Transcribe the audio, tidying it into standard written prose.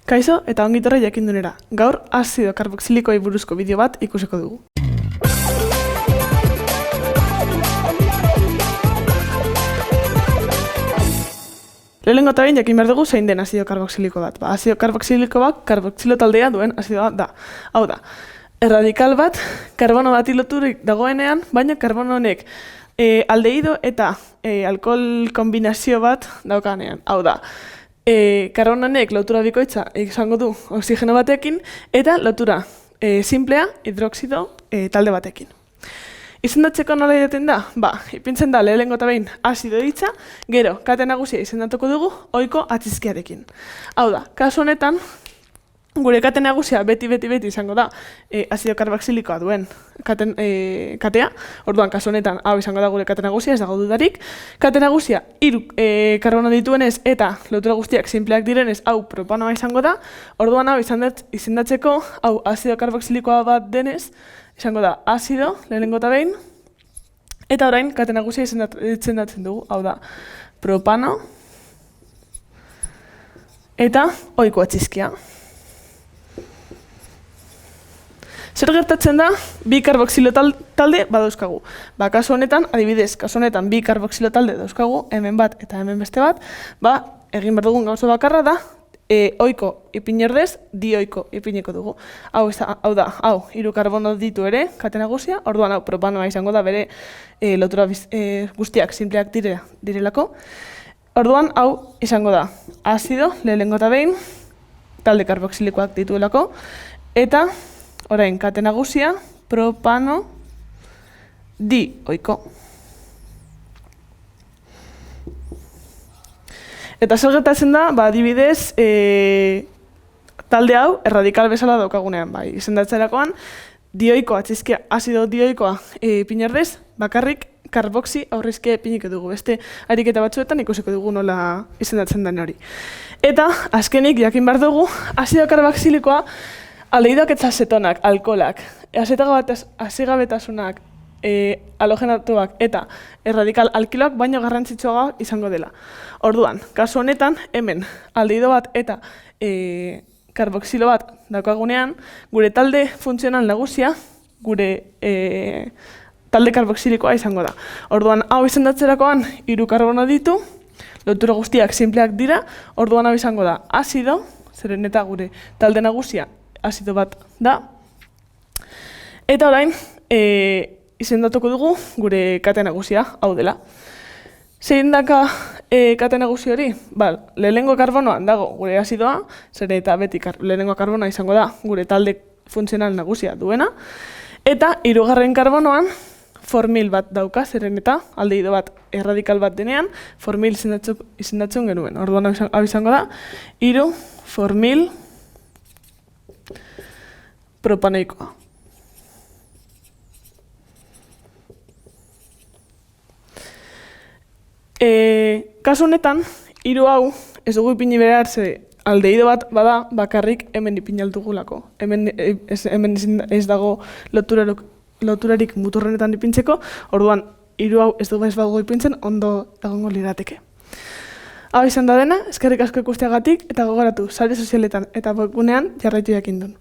Kaixo eta ongi etorri Jakindunera. Gaur azido karboxilikoei buruzko bideo bat ikusiko dugu. Lehenengo eta behin jakin behar dugu zein den azido karboxiliko bat. Azido karboxiliko bat karboxilo taldea duen azidoa da. Hau da, erradikal bat karbono bati loturik dagoenean, baina karbono honek aldehído eta alkohol kombinazio bat daukanean. Hau da, karbono honek lotura bikoitza izango du oxigeno batekin eta lotura simplea hidroxido talde batekin. Izendatzeko nola egiten da? Ipintzen da lehenengo eta behin azido hitza, gero kate nagusia izendatuko dugu ohiko atzizkiarekin. Hau da, kasu honetan, gure kate nagusia beti izango da azido karboxilikoa duen katea. Orduan, kasu honetan, hau izango da gure kate nagusia, ez dago dudarik. Kate nagusia, 3 karbono dituenez eta lotura guztiak sinpleak direnez, hau propanoa izango da. Orduan, hau izendatzeko, hau azido karboxilikoa bat denez, izango da azido, lehenengo eta behin. Eta orain, kate nagusia izendatzen dugu, hau da propano eta ohiko atzizkia. Zer gertatzen da, bi karboxilo talde badauzkagu. Kasu honetan, adibidez, kasu honetan bi karboxilo talde dauzkagu, hemen bat eta hemen beste bat, egin behar dugun gauza bakarra da, ohiko ipin ordez, dioiko ipiniko dugu. Hau da, 3 karbono ditu ere, kate nagusia, orduan hau propanoa izango da bere lotura guztiak sinpleak direlako. Orduan, hau izango da azido, lehenengo eta behin, talde karboxilikoak dituelako, eta orain, kate nagusia, propano, dioiko. Eta zer gertatzen da, adibidez, talde hau erradikal bezala daukagunean. Izendatzerakoan, dioiko atzizkia, azido dioikoa ipin ordez, bakarrik karboxi aurrizkia ipiniko dugu. Beste ariketa batzuetan ikusiko dugu nola izendatzen den hori. Eta, azkenik, jakin behar dugu, azido karboxilikoa aldehídoak eta azetonak, alkoholak, azigabetasunak, halogenatuak eta erradikal alkiloak baino garrantzitsuagoak izango dela. Orduan, kasu honetan, hemen aldehído bat eta karboxilo bat daukagunean, gure talde funtzional nagusia, gure talde karboxilikoa izango da. Orduan, hau izendatzerakoan 3 karbono ditu, lotura guztiak sinpleak dira, orduan hau izango da azido, zeren eta gure talde nagusia azido bat da. Eta orain, izendatuko dugu gure kate nagusia, hau dela. Zein daka kate nagusi hori? Lehenengo karbonoan dago gure azidoa, zeren eta beti lehenengo karbonoa izango da gure talde funtzional nagusia duena. Eta 3. karbonoan formil bat dauka, zeren eta aldehído bat erradikal bat denean, formil izendatzen genuen. Orduan hau izango da 3 formil propanoikoa. Kasu honetan, 3 hau ez dugu ipini behar ze aldehído bat bada bakarrik hemen ipini aldugulako. Hemen ez dago loturarik muturrenetan ipintzeko, orduan 3 hau ez dugu ipintzen ondo egongo lirateke. Hau izan da dena, eskerrik asko ikusteagatik eta gogoratu sare sozialetan eta webgunean jarraitu Jakindun.